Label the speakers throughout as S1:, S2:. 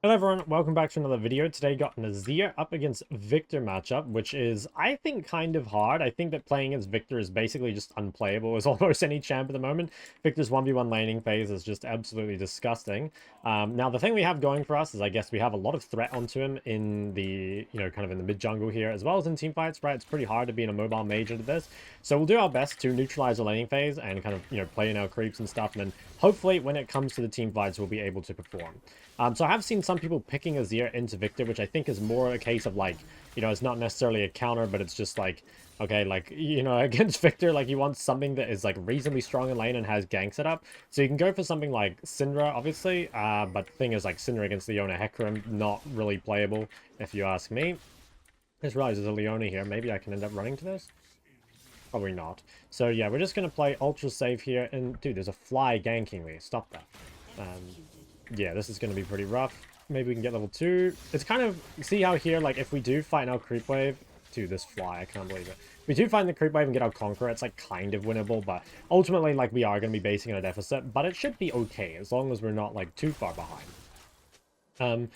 S1: Hello everyone, welcome back to another video. Today got an Azir up against Viktor matchup, which is, I think, kind of hard. I think that playing against Viktor is basically just unplayable as almost any champ at the moment. Viktor's 1v1 laning phase is just absolutely disgusting. Now, the thing we have going for us is I guess we have a lot of threat onto him in the, kind of in the mid jungle here, as well as in team fights, right? It's pretty hard to be in a mobile mage into this. So we'll do our best to neutralize the laning phase and kind of, play in our creeps and stuff. And then hopefully when it comes to the team fights, we'll be able to perform. So I have seen some people picking Azir into Viktor, which I think is more a case of like, it's not necessarily a counter, but it's just like, okay, like, against Viktor, like, you want something that is like reasonably strong in lane and has gank set up. So you can go for something like Syndra, obviously, but the thing is, like, Syndra against Leona hecarim, not really playable, if you ask me. I just realized there's a Leona here. Maybe I can end up running to this? Probably not. So yeah, we're just going to play ultra safe here. And dude, there's a fly ganking me. Stop that. Yeah, this is going to be pretty rough. Maybe we can get level 2. It's kind of... See how here, like, if we do fight our creep wave... Dude, this fly, I can't believe it. If we do find the creep wave and get our conqueror, it's, like, kind of winnable. But ultimately, like, we are going to be basing on a deficit. But it should be okay, as long as we're not, like, too far behind.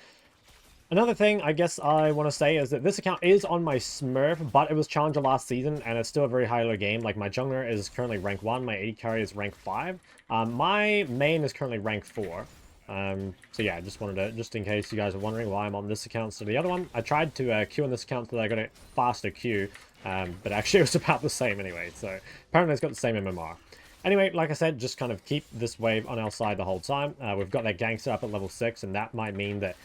S1: Another thing I guess I want to say is that this account is on my Smurf, but it was Challenger last season, and it's still a very high elo game. Like, my jungler is currently rank 1, my AD carry is rank 5. My main is currently rank 4. So yeah, I just wanted to, just in case you guys are wondering why I'm on this account instead of the other one. I tried to queue on this account so that I got a faster queue, but actually it was about the same anyway, so apparently it's got the same MMR. Anyway, like I said, just kind of keep this wave on our side the whole time. We've got that gangster up at level 6, and that might mean that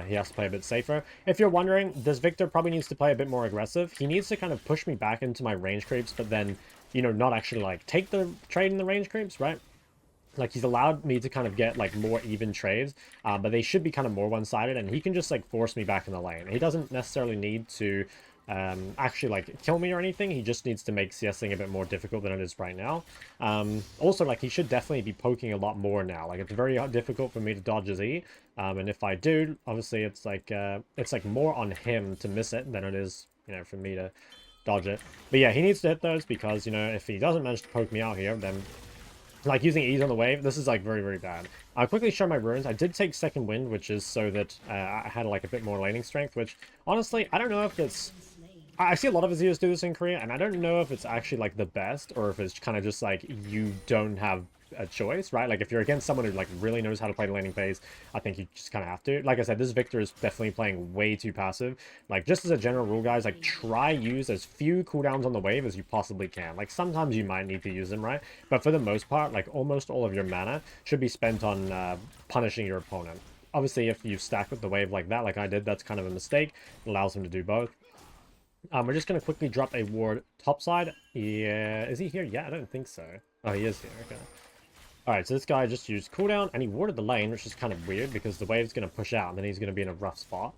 S1: he has to play a bit safer. If you're wondering, this Viktor probably needs to play a bit more aggressive. He needs to kind of push me back into my range creeps, but then, not actually, like, take the trade in the range creeps, right? Like, he's allowed me to kind of get, like, more even trades, but they should be kind of more one-sided, and he can just, like, force me back in the lane. He doesn't necessarily need to actually, like, kill me or anything. He just needs to make CSing a bit more difficult than it is right now. Also, like, he should definitely be poking a lot more now. Like, it's very difficult for me to dodge his E, and if I do, obviously, it's like more on him to miss it than it is, for me to dodge it. But yeah, he needs to hit those because, if he doesn't manage to poke me out here, then... Like, using E's on the wave, this is, like, very, very bad. I'll quickly show my runes. I did take second wind, which is so that I had, like, a bit more laning strength, which, honestly, I don't know if it's... I see a lot of Azirs do this in Korea, and I don't know if it's actually, like, the best, or if it's kind of just, like, you don't have a choice, right? Like, if you're against someone who, like, really knows how to play the laning phase, I think you just kind of have to. Like I said, this Viktor is definitely playing way too passive. Like, just as a general rule, guys, like, try use as few cooldowns on the wave as you possibly can. Like, sometimes you might need to use them, right? But for the most part, like, almost all of your mana should be spent on punishing your opponent. Obviously, if you stack with the wave like that, like I did, that's kind of a mistake. It allows him to do both. We're just going to quickly drop a ward topside. Yeah, is he here? Yeah, I don't think so. Oh, he is here. Okay. Alright, so this guy just used cooldown, and he warded the lane, which is kind of weird, because the wave's going to push out, and then he's going to be in a rough spot.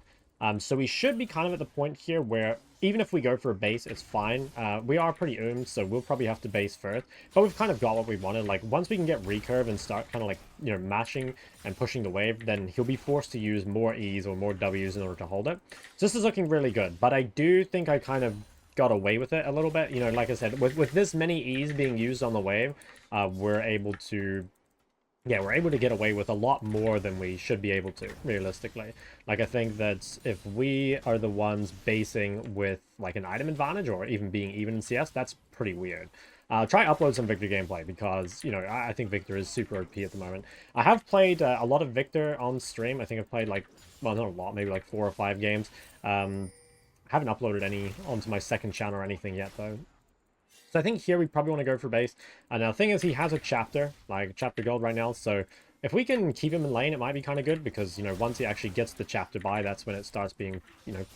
S1: So we should be kind of at the point here where, even if we go for a base, it's fine. We are pretty so we'll probably have to base first. But we've kind of got what we wanted. Like, once we can get recurve and start kind of, like, mashing and pushing the wave, then he'll be forced to use more E's or more W's in order to hold it. So this is looking really good, but I do think I kind of got away with it a little bit. Like I said, with this many E's being used on the wave, we're able to get away with a lot more than we should be able to, realistically. Like, I think that if we are the ones basing with, like, an item advantage or even being even in CS, that's pretty weird. Try upload some Viktor gameplay because, I think Viktor is super OP at the moment. I have played a lot of Viktor on stream. I think I've played, like, well, not a lot, maybe like 4 or 5 games. I haven't uploaded any onto my second channel or anything yet, though. So I think here we probably want to go for base. Now, the thing is, he has a chapter, like chapter gold right now. So if we can keep him in lane, it might be kind of good because, once he actually gets the chapter by, that's when it starts being,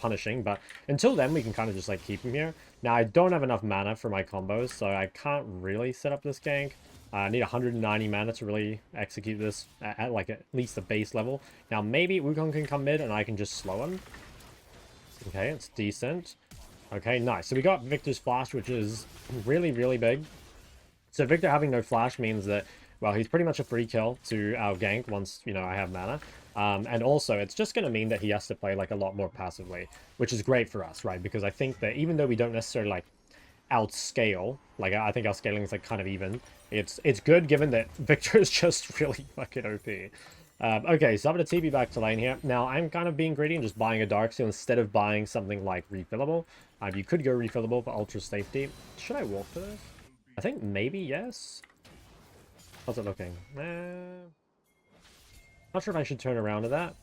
S1: punishing. But until then, we can kind of just, like, keep him here. Now, I don't have enough mana for my combos, so I can't really set up this gank. I need 190 mana to really execute this at like, at least the base level. Now, maybe Wukong can come mid and I can just slow him. Okay, it's decent. Okay, nice. So we got Viktor's flash, which is really, really big. So Viktor having no flash means that, well, he's pretty much a free kill to our gank once, I have mana. And also, it's just going to mean that he has to play, like, a lot more passively, which is great for us, right? Because I think that even though we don't necessarily, like, outscale, like, I think our scaling is, like, kind of even, it's good given that Viktor is just really fucking OP. Okay, so I'm going to TP back to lane here. Now, I'm kind of being greedy and just buying a Dark Seal instead of buying something like refillable. You could go refillable for ultra safety. Should I walk for this? I think maybe yes. How's it looking? Not sure if I should turn around to that.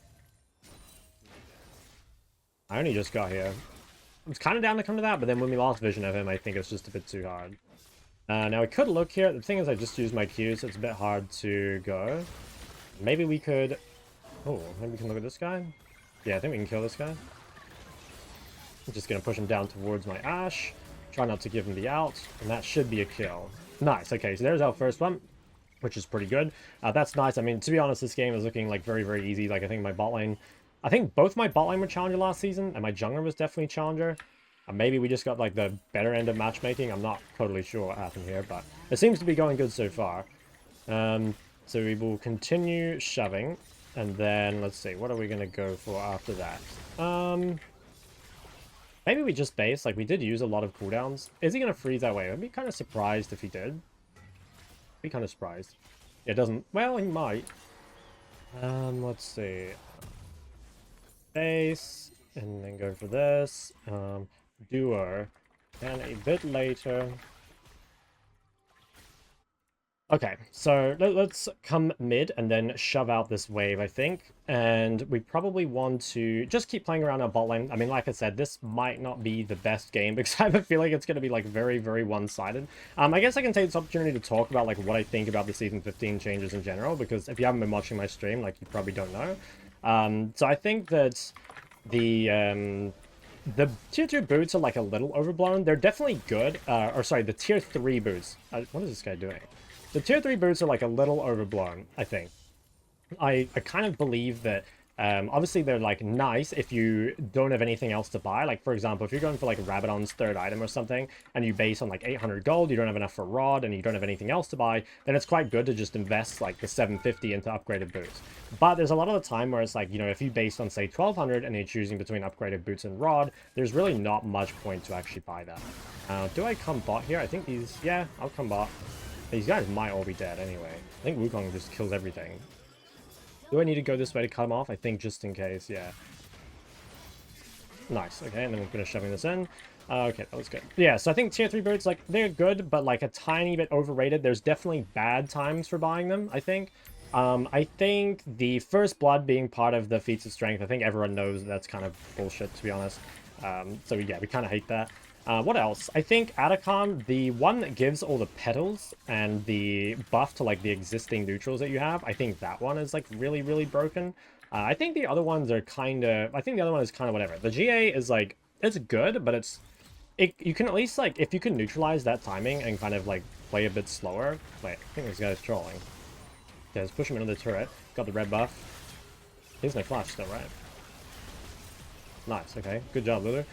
S1: I only just got here. I was kind of down to come to that, but then when we lost vision of him, I think it's just a bit too hard. Now, we could look here. The thing is, I just used my Q, so it's a bit hard to go. Maybe we could... Oh, maybe we can look at this guy. Yeah, I think we can kill this guy. I'm just going to push him down towards my Ashe. Try not to give him the out, and that should be a kill. Nice, okay, so there's our first one, which is pretty good. That's nice. I mean, to be honest, this game is looking like very, very easy. Like, I think my bot lane... I think both my bot lane were Challenger last season, and my jungler was definitely Challenger. Maybe we just got, like, the better end of matchmaking. I'm not totally sure what happened here, but it seems to be going good so far. So we will continue shoving, and then, let's see, what are we going to go for after that? Maybe we just base. Like, we did use a lot of cooldowns. Is he going to freeze that way? I'd be kind of surprised if he did. Be kind of surprised. It doesn't... Well, he might. Let's see. Base, and then go for this. Duo, and a bit later. Okay, so let's come mid and then shove out this wave, I think. And we probably want to just keep playing around our bot lane. I mean, like I said, this might not be the best game because I have a feeling it's going to be, like, very, very one-sided. I guess I can take this opportunity to talk about, like, what I think about the Season 15 changes in general, because if you haven't been watching my stream, like, you probably don't know. So I think that the tier 2 boots are, like, a little overblown. They're definitely good. Or, sorry, the tier 3 boots. What is this guy doing? The tier 3 boots are, like, a little overblown, I think. I kind of believe that, obviously they're, like, nice if you don't have anything else to buy. Like, for example, if you're going for, like, Rabadon's third item or something, and you base on, like, 800 gold, you don't have enough for Rod, and you don't have anything else to buy, then it's quite good to just invest, like, the 750 into upgraded boots. But there's a lot of the time where it's, like, you know, if you base on, say, 1200, and you're choosing between upgraded boots and Rod, there's really not much point to actually buy that. Do I come bot here? I think these... Yeah, I'll come bot. These guys might all be dead anyway. I think Wukong just kills everything. Do I need to go this way to cut him off? I think just in case, yeah. Nice, okay, and then we're gonna shoving this in. Okay, that was good. Yeah, so I think tier 3 birds, like, they're good, but, like, a tiny bit overrated. There's definitely bad times for buying them, I think. I think the First Blood being part of the feats of strength, I think everyone knows that's kind of bullshit, to be honest. So yeah, we kind of hate that. What else? I think Atacom, the one that gives all the petals and the buff to, like, the existing neutrals that you have, I think that one is, like, really, really broken. I think the other ones are kind of... I think the other one is kind of whatever. The GA is, like, it's good, but it's... you can at least, like, if you can neutralize that timing and kind of, like, play a bit slower... Wait, I think this guy's trolling. Yeah, let's push him into the turret. Got the red buff. He's no flash still, right? Nice, okay. Good job, Lulu.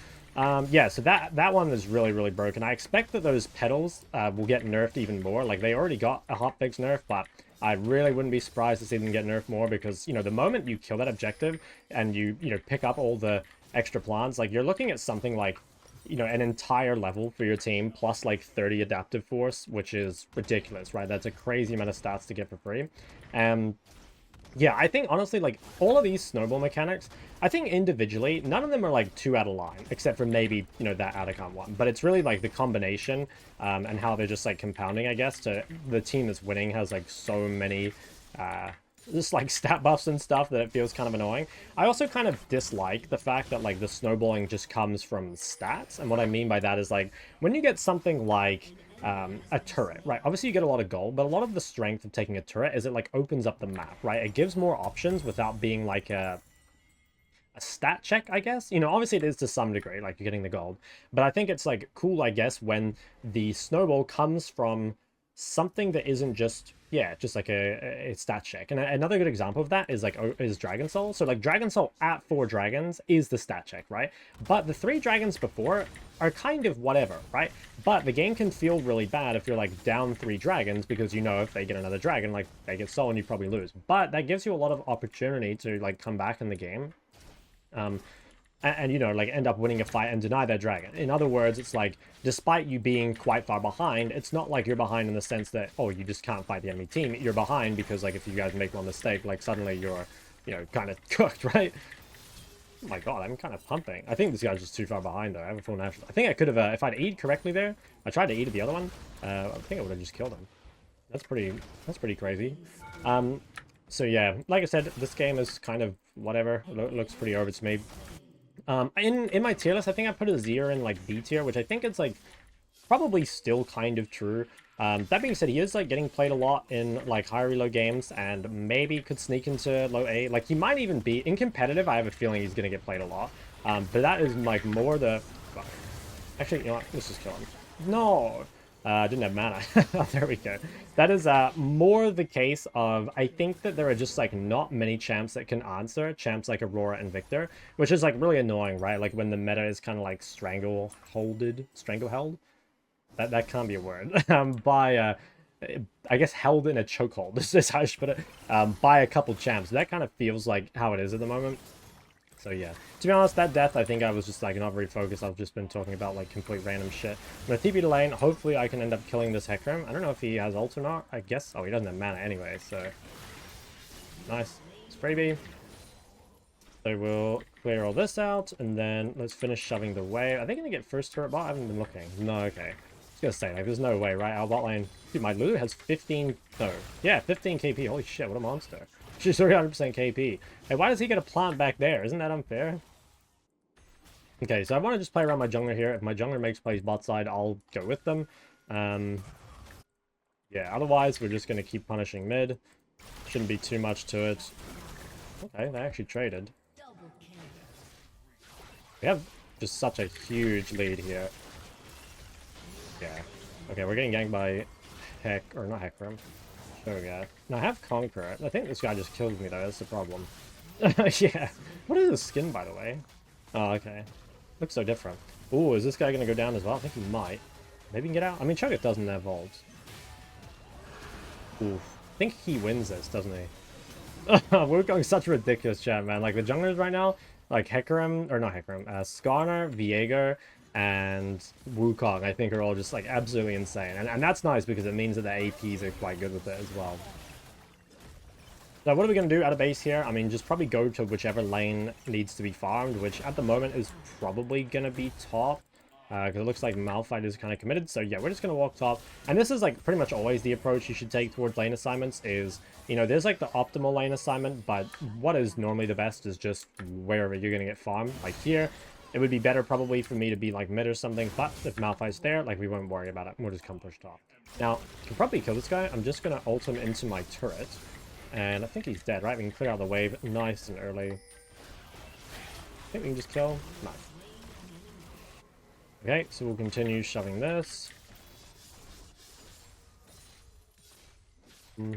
S1: Yeah, so that one is really, really broken. I expect that those petals will get nerfed even more. Like, they already got a hotfix nerf, but I really wouldn't be surprised to see them get nerfed more because, you know, the moment you kill that objective and you know, pick up all the extra plants, like, you're looking at something like, you know, an entire level for your team plus, like, 30 adaptive force, which is ridiculous, right? That's a crazy amount of stats to get for free. Yeah, I think, honestly, like, all of these snowball mechanics, I think individually, none of them are, like, too out of line, except for maybe, you know, that Atacom one. But it's really, like, the combination and how they're just, like, compounding, I guess, to the team that's winning has, like, so many, just, like, stat buffs and stuff that it feels kind of annoying. I also kind of dislike the fact that, like, the snowballing just comes from stats. And what I mean by that is, like, when you get something like... a turret, right? Obviously you get a lot of gold, but a lot of the strength of taking a turret is it, like, opens up the map, right? It gives more options without being like a stat check, I guess. You know, obviously it is to some degree, like, you're getting the gold, but I think it's, like, cool, I guess, when the snowball comes from something that isn't just, yeah, just like a stat check. And another good example of that is, like, is Dragon Soul. So, like, Dragon Soul at 4 dragons is the stat check, right? But the 3 dragons before are kind of whatever, right? But the game can feel really bad if you're, like, down 3 dragons because, you know, if they get another dragon, like, they get soul and you probably lose. But that gives you a lot of opportunity to, like, come back in the game. and, you know, like end up winning a fight and deny their dragon. In other words, it's like, despite you being quite far behind, it's not like you're behind in the sense that, oh, you just can't fight the enemy team. You're behind because, like, if you guys make one mistake, like, suddenly you're, you know, kind of cooked, right? Oh my god, I'm kind of pumping. I think this guy's just too far behind, though. I have a full national. I think I could have, if I'd E'd correctly there, I tried to E'd the other one, I think I would have just killed him. That's pretty crazy. So yeah, like I said, this game is kind of whatever. Looks pretty over to me. In my tier list, I think I put Azir in, like, B tier, which I think is, like, probably still kind of true. That being said, he is, like, getting played a lot in, like, higher elo games, and maybe could sneak into low A. Like, he might even be in competitive. I have a feeling he's gonna get played a lot. But that is, like, more the... Actually, you know what? Let's just kill him. No! Didn't have mana. Oh, there we go. That is more the case of, I think that there are just, like, not many champs that can answer champs like Aurora and Viktor, which is, like, really annoying, right? Like, when the meta is kind of, like, strangleheld. That can't be a word. By, I guess, held in a chokehold. This is how I should put it. By a couple champs. That kind of feels like how it is at the moment. So yeah, to be honest, that death, I think I was just, like, not very focused. I've just been talking about, like, complete random shit. I'm gonna TP to lane. Hopefully I can end up killing this hecarim. I don't know if he has ult or not. I guess, oh, he doesn't have mana anyway, so nice. It's freebie. So we'll clear all this out, and then let's finish shoving the wave. Are they gonna get first turret bot? I haven't been looking. No, okay. I was gonna say, like, there's no way, right? Our bot lane, dude, my Lulu has 15, no, yeah, 15 KP. Holy shit, what a monster. She's 300% KP. Hey, why does he get a plant back there? Isn't that unfair? Okay, so I want to just play around my jungler here. If my jungler makes plays bot side, I'll go with them. Yeah, otherwise, we're just going to keep punishing mid. Shouldn't be too much to it. Okay, they actually traded. We have just such a huge lead here. Yeah. Okay, we're getting ganked by not hecarim. Oh yeah. No, I have Conqueror. I think this guy just kills me though, that's the problem. Yeah. What is his skin, by the way? Oh, okay. Looks so different. Ooh, is this guy gonna go down as well? I think he might. Maybe he can get out? I mean, Cho'Gath doesn't have ult. Oof. I think he wins this, doesn't he? We're going such a ridiculous chat, man. Like, the junglers right now, like Hecarim, or not Hecarim, Skarner, Viego, and Wukong, I think, are all just, like, absolutely insane. And that's nice because it means that the APs are quite good with it as well. So what are we going to do out of base here? I mean, just probably go to whichever lane needs to be farmed, which at the moment is probably going to be top. Because it looks like Malphite is kind of committed. So yeah, we're just going to walk top. And this is, like, pretty much always the approach you should take towards lane assignments is, you know, there's, like, the optimal lane assignment, but what is normally the best is just wherever you're going to get farmed. Like here, it would be better probably for me to be, like, mid or something, but if Malphite's there, like, we won't worry about it. We'll just come push top. Now, I can probably kill this guy. I'm just going to ult him into my turret. And I think he's dead, right? We can clear out the wave nice and early. I think we can just kill. Nice. Okay, so we'll continue shoving this. Yeah,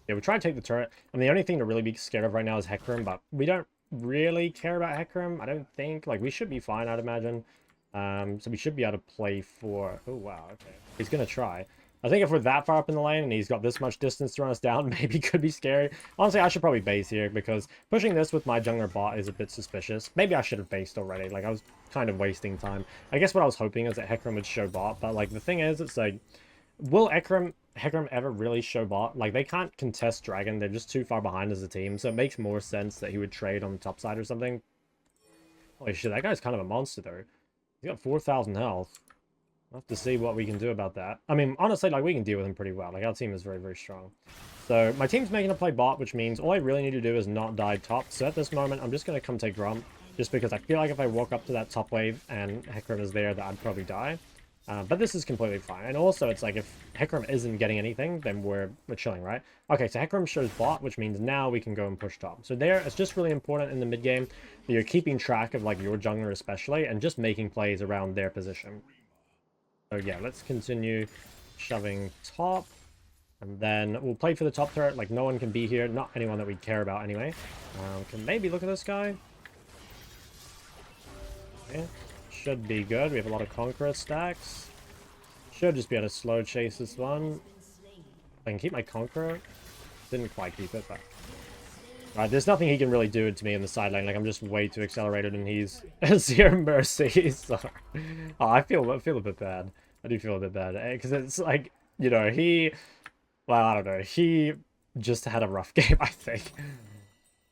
S1: we'll try to take the turret. I mean, the only thing to really be scared of right now is hecarim, but we don't really care about hecarim, I don't think. Like, we should be fine, I'd imagine. So we should be able to play for... Oh, wow, okay. He's going to try. I think if we're that far up in the lane and he's got this much distance to run us down, maybe could be scary. Honestly, I should probably base here because pushing this with my jungler bot is a bit suspicious. Maybe I should have based already. Like, I was kind of wasting time. I guess what I was hoping is that hecarim would show bot, but, like, the thing is, it's like, will hecarim ever really show bot? Like, they can't contest dragon. They're just too far behind as a team, so it makes more sense that he would trade on the top side or something. Holy shit, that guy's kind of a monster, though. He's got 4,000 health. We'll have to see what we can do about that. I mean, honestly, like, we can deal with him pretty well. Like, our team is very, very strong. So, my team's making a play bot, which means all I really need to do is not die top. So, at this moment, I'm just going to come take Grump. Just because I feel like if I walk up to that top wave and hecarim is there, that I'd probably die. But this is completely fine. And also, it's like, if hecarim isn't getting anything, then we're chilling, right? Okay, so hecarim shows bot, which means now we can go and push top. So there, it's just really important in the mid game that you're keeping track of, like, your jungler especially, and just making plays around their position. So yeah, let's continue shoving top. And then we'll play for the top turret. Like, no one can be here. Not anyone that we care about anyway. Can maybe look at this guy. Okay. Should be good. We have a lot of Conqueror stacks. Should just be able to slow chase this one. I can keep my Conqueror. Didn't quite keep it, but... Alright, there's nothing he can really do to me in the side lane. Like, I'm just way too accelerated and he's zero mercy. So, oh, I feel a bit bad. I do feel a bit bad. Because it's like, you know, well, I don't know. He just had a rough game, I think.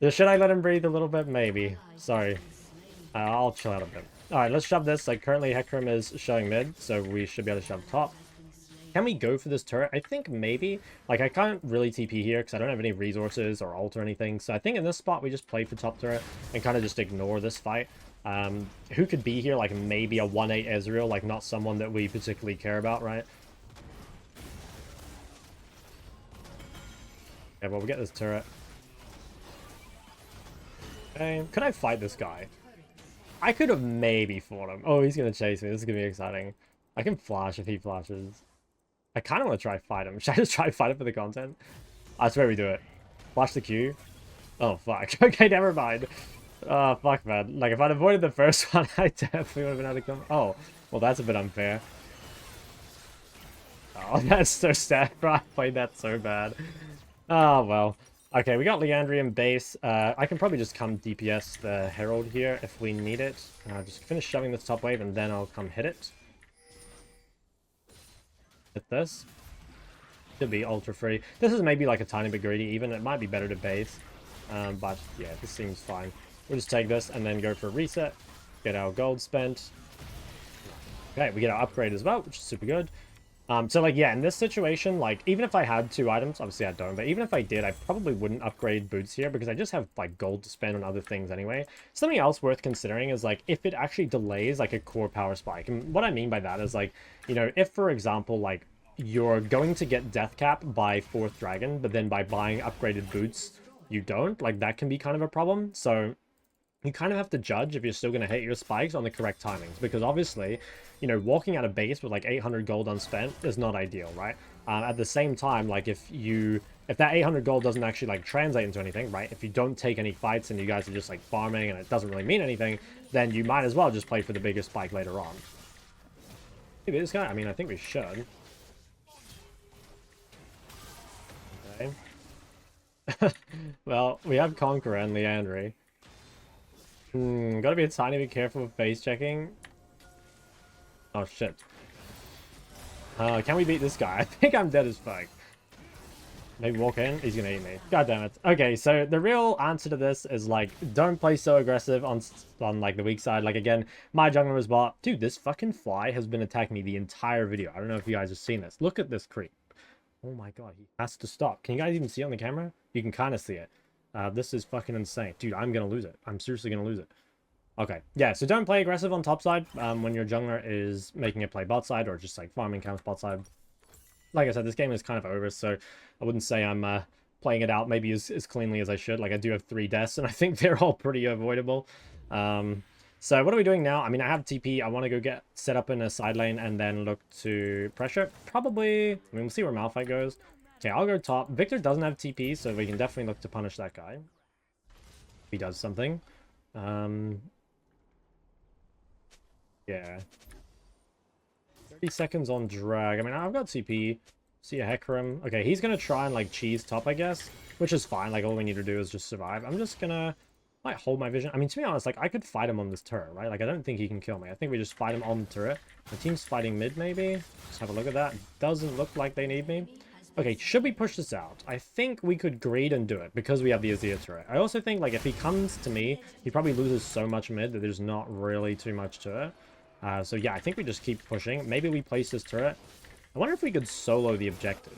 S1: Should I let him breathe a little bit? Maybe. Sorry. I'll chill out a bit. Alright, let's shove this. Like, currently hecarim is showing mid, so we should be able to shove top. Can we go for this turret? I think maybe. Like, I can't really TP here because I don't have any resources or ult or anything. So I think in this spot, we just play for top turret and kind of just ignore this fight. Who could be here? Like, maybe a 1-8 Ezreal, like, not someone that we particularly care about, right? Okay, well, we get this turret. Okay, could I fight this guy? I could have maybe fought him. Oh, he's going to chase me. This is going to be exciting. I can flash if he flashes. I kind of want to try fight him. Should I just try fight him for the content? I swear we do it. Flash the Q. Oh, fuck. Okay, never mind. Oh, fuck, man. Like, if I'd avoided the first one, I definitely would have been able to come. Oh, well, that's a bit unfair. Oh, that's so sad, bro. I played that so bad. Oh, well. Okay, we got Liandrian base. I can probably just come DPS the Herald here if we need it. Just finish shoving this top wave, and then I'll come hit it. Hit this. Should be ultra free. This is maybe like a tiny bit greedy even. It might be better to base. But yeah, this seems fine. We'll just take this and then go for a reset. Get our gold spent. Okay, we get our upgrade as well, which is super good. So like, yeah, in this situation, like, even if I had 2 items, obviously I don't, but even if I did, I probably wouldn't upgrade boots here because I just have, like, gold to spend on other things anyway. Something else worth considering is, like, if it actually delays, like, a core power spike. And what I mean by that is, like, you know, if, for example, like, you're going to get death cap by 4th dragon, but then by buying upgraded boots, you don't, like, that can be kind of a problem. So you kind of have to judge if you're still going to hit your spikes on the correct timings, because obviously, you know, walking out of base with like 800 gold unspent is not ideal, right? At the same time, like if that 800 gold doesn't actually like translate into anything, right? If you don't take any fights and you guys are just like farming and it doesn't really mean anything, then you might as well just play for the bigger spike later on. Maybe this guy? I mean, I think we should. Okay. Well, we have Conqueror and Liandry. Gotta be a tiny bit careful with base checking. Oh, shit. Can we beat this guy? I think I'm dead as fuck. Maybe walk in? He's gonna eat me. God damn it. Okay, so the real answer to this is, like, don't play so aggressive on like, the weak side. Like, again, my jungler was bot. Dude, this fucking fly has been attacking me the entire video. I don't know if you guys have seen this. Look at this creep. Oh my god, he has to stop. Can you guys even see it on the camera? You can kind of see it. This is fucking insane. Dude, I'm gonna lose it. I'm seriously gonna lose it. Okay, yeah, so don't play aggressive on top side when your jungler is making it play bot side or just like farming counter bot side. Like I said, this game is kind of over, so I wouldn't say I'm playing it out maybe as cleanly as I should. Like, I do have 3 deaths, and I think they're all pretty avoidable. So what are we doing now? I mean, I have TP. I want to go get set up in a side lane and then look to pressure. Probably, I mean, we'll see where Malphite goes. Okay, I'll go top. Viktor doesn't have TP, so we can definitely look to punish that guy. If he does something. Yeah. 30 seconds on drag. I mean, I've got TP. See a hecarim. Okay, he's going to try and, like, cheese top, I guess. Which is fine. Like, all we need to do is just survive. I'm just going to, like, hold my vision. I mean, to be honest, like, I could fight him on this turret, right? Like, I don't think he can kill me. I think we just fight him on the turret. The team's fighting mid, maybe. Just have a look at that. Doesn't look like they need me. Okay, should we push this out? I think we could greed and do it because we have the Azir turret. I also think, like, if he comes to me, he probably loses so much mid that there's not really too much to it. So yeah, I think we just keep pushing. Maybe we place this turret. I wonder if we could solo the objective.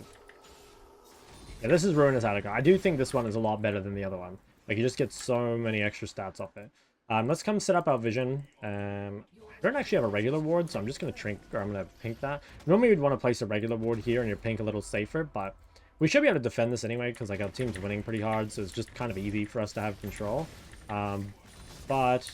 S1: Yeah, this is Ruinous Attica. I do think this one is a lot better than the other one. Like, you just get so many extra stats off it. Let's come set up our vision. I don't actually have a regular ward, so I'm just going to I'm going to pink that. Normally we'd want to place a regular ward here and your pink a little safer, but we should be able to defend this anyway, because like our team's winning pretty hard, so it's just kind of easy for us to have control. But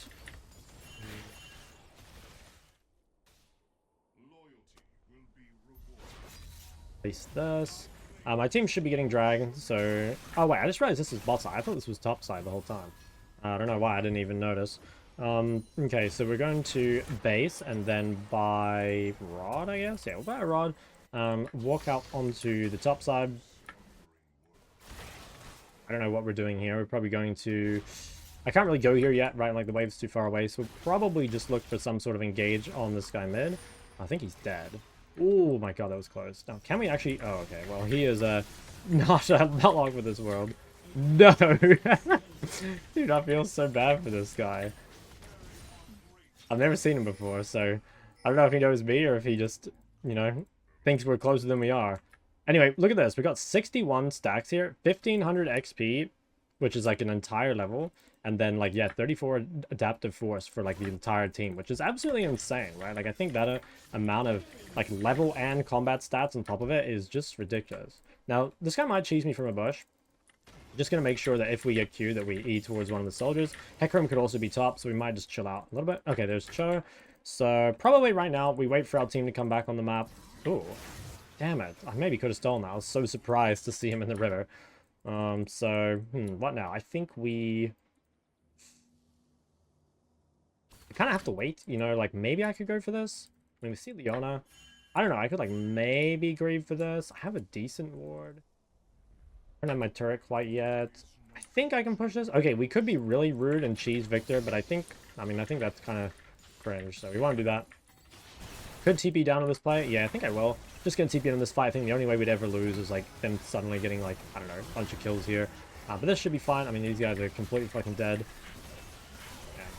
S1: place this. My team should be getting dragged, so... Oh, wait, I just realized this is bot side. I thought this was top side the whole time. I don't know why I didn't even notice. Okay, so we're going to base and then buy rod, I guess? Yeah, we'll buy a rod. Walk out onto the top side. I don't know what we're doing here. We're probably going to... I can't really go here yet, right? Like, the wave's too far away. So we'll probably just look for some sort of engage on this guy mid. I think he's dead. Oh my god, that was close. Now, can we actually... Oh, okay. Well, he is not long for this world. No! Dude, I feel so bad for this guy. I've never seen him before, so... I don't know if he knows me or if he just, you know, thinks we're closer than we are. Anyway, look at this. We got 61 stacks here. 1500 XP, which is like an entire level. And then, like, yeah, 34 adaptive force for, like, the entire team, which is absolutely insane, right? Like, I think that amount of, like, level and combat stats on top of it is just ridiculous. Now, this guy might cheese me from a bush. Just going to make sure that if we get Q, that we E towards one of the soldiers. Hecarim could also be top, so we might just chill out a little bit. Okay, there's Cho. So, probably right now, we wait for our team to come back on the map. Ooh, damn it. I maybe could have stolen that. I was so surprised to see him in the river. What now? I think we kind of have to wait, you know, like, maybe I could go for this. I mean, we see Leona. I don't know, I could, like, maybe grieve for this. I have a decent ward. I don't have my turret quite yet. I think I can push this. Okay, we could be really rude and cheese Viktor, but I think that's kind of cringe, so we want to do that. Could TP down on this play? Yeah, I think I will. Just gonna TP in this fight. I think the only way we'd ever lose is, like, them suddenly getting, like, I don't know, a bunch of kills here. But this should be fine. I mean, these guys are completely fucking dead.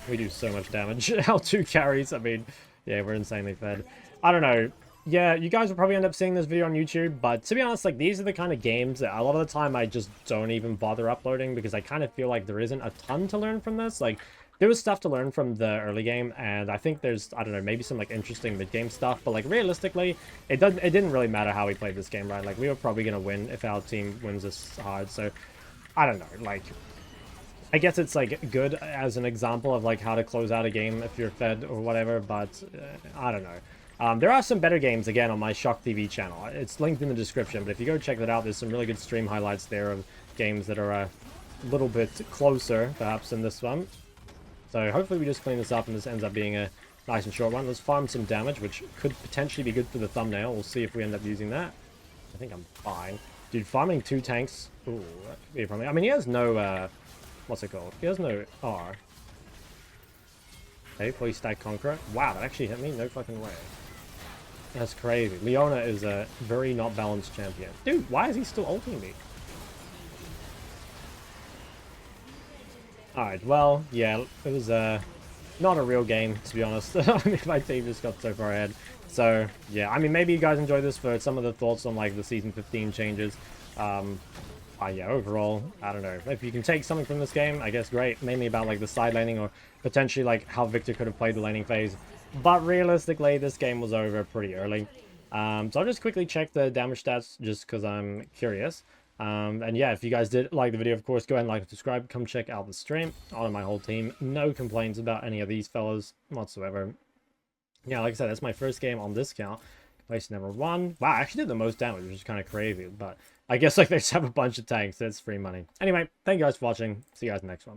S1: We do so much damage. Our 2 carries, I mean, yeah, we're insanely fed. I don't know. Yeah, you guys will probably end up seeing this video on YouTube, but to be honest, like, these are the kind of games that a lot of the time I just don't even bother uploading because I kind of feel like there isn't a ton to learn from this. Like, there was stuff to learn from the early game, and I think there's, I don't know, maybe some, like, interesting mid-game stuff, but, like, realistically, it didn't really matter how we played this game, right? Like, we were probably going to win if our team wins this hard, so, I don't know, like... I guess it's, like, good as an example of, like, how to close out a game if you're fed or whatever, but I don't know. There are some better games, again, on my Shok TV channel. It's linked in the description, but if you go check that out, there's some really good stream highlights there of games that are a little bit closer, perhaps, than this one. So hopefully we just clean this up and this ends up being a nice and short one. Let's farm some damage, which could potentially be good for the thumbnail. We'll see if we end up using that. I think I'm fine. Dude, farming 2 tanks. Ooh, that could be a problem. I mean, he has no... what's it called? He has no R. Okay, please stack Conqueror. Wow, that actually hit me? No fucking way. That's crazy. Leona is a very not balanced champion. Dude, why is he still ulting me? Alright, well, yeah, it was not a real game, to be honest. I mean, my team just got so far ahead. So, yeah, I mean, maybe you guys enjoyed this for some of the thoughts on, like, the Season 15 changes. Yeah, overall, I don't know. If you can take something from this game, I guess great. Mainly about, like, the side laning or potentially, like, how Viktor could have played the laning phase. But realistically, this game was over pretty early. So I'll just quickly check the damage stats just because I'm curious. And yeah, if you guys did like the video, of course, go ahead and like and subscribe. Come check out the stream. On my whole team. No complaints about any of these fellas whatsoever. Yeah, like I said, that's my first game on this count. Place number 1. Wow, I actually did the most damage, which is kind of crazy. But I guess like they just have a bunch of tanks. That's free money. Anyway, thank you guys for watching. See you guys in the next one.